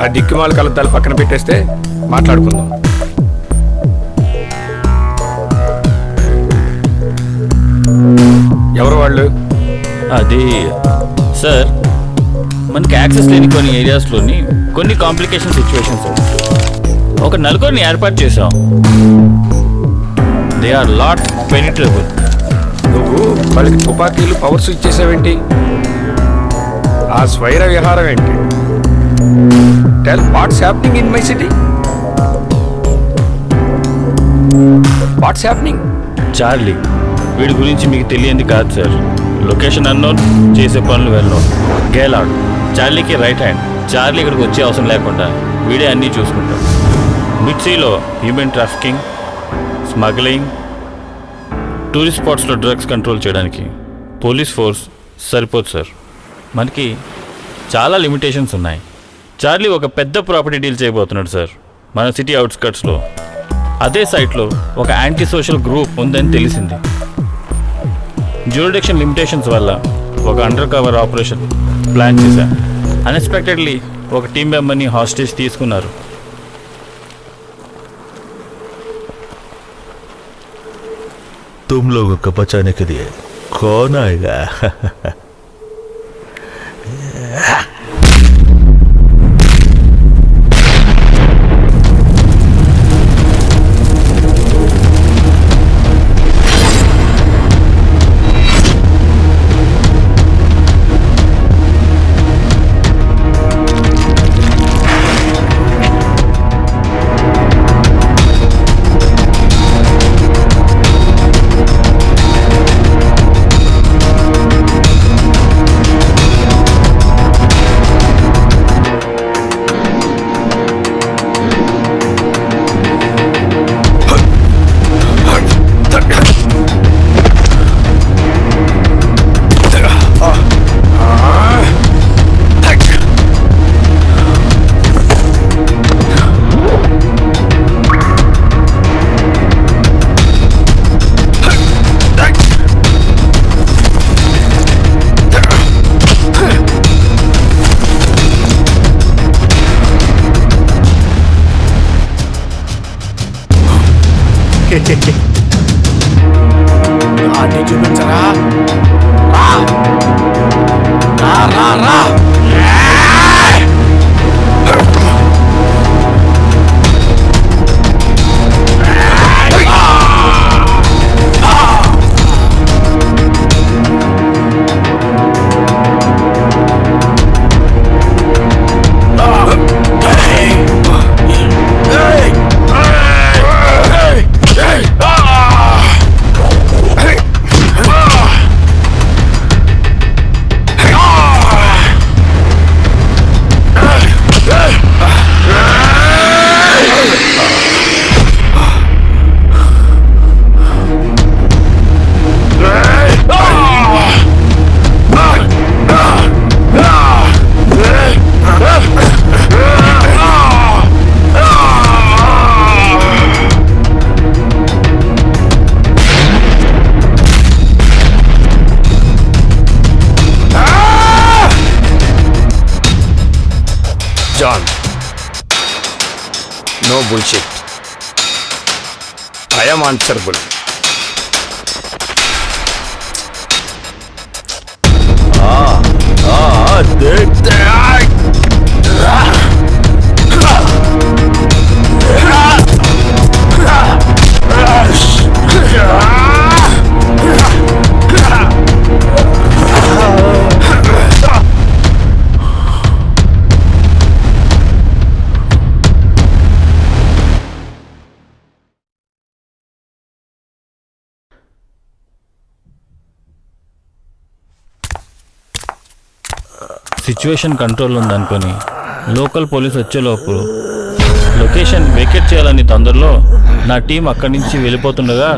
ఆ దిక్కుమాల కలద్దాలు పక్కన పెట్టేస్తే మాట్లాడుకుందాం. ఎవరు వాళ్ళు? అది సార్, మనకి యాక్సెస్ లేని కొన్ని ఏరియాస్లోని కొన్ని కాంప్లికేషన్ సిచ్యువేషన్స్ ఒక నలుగురిని ఏర్పాటు చేసాం. They are lot penetrable. నువ్వు వాళ్ళకి తుపాకీలు పవర్స్ ఇచ్చేసావేంటి? ఆ స్వైర విహారం ఏంటి? Tell what's happening in my city. What's happening? Charlie, వీడి గురించి మీకు తెలియంది కాదు సార్. లొకేషన్ అన్నోన్, చేసే పనులు వెళ్ళోన్. గేలాడ్ చార్లీకి రైట్ హ్యాండ్. చార్లీ ఇక్కడికి వచ్చే అవసరం లేకుండా వీడే అన్నీ చూసుకుంటాడు. మిడ్సీలో హ్యూమన్ ట్రాఫికింగ్, స్మగ్లింగ్, టూరిస్ట్ స్పాట్స్లో డ్రగ్స్ కంట్రోల్ చేయడానికి పోలీస్ ఫోర్స్ సరిపోదు సార్. మనకి చాలా లిమిటేషన్స్ ఉన్నాయి. చార్లీ ఒక పెద్ద ప్రాపర్టీ డీల్ చేయబోతున్నాడు సార్ మన సిటీ అవుట్స్కట్స్లో. అదే సైట్లో ఒక యాంటీ సోషల్ గ్రూప్ ఉందని తెలిసింది. జ్యూరిడిక్షన్ లిమిటేషన్స్ వల్ల ఒక అండర్ కవర్ ఆపరేషన్ ప్లాన్ చేశాం. అన్ఎక్స్పెక్టెడ్లీ ఒక టీం మెంబర్ని హాస్టేజ్ తీసుకున్నారు. तुम लोगों को बचाने के लिए कौन आएगा? ఆటి చూపించరా? రా రా రా. John, no bullshit. I am answerable. देखते हैं। సిచ్యువేషన్ కంట్రోల్ ఉందనుకొని లోకల్ పోలీస్ వచ్చేలోపు లొకేషన్ వేకేట్ చేయాలని తొందరలో నా టీం అక్కడి నుంచి వెళ్ళిపోతుండగా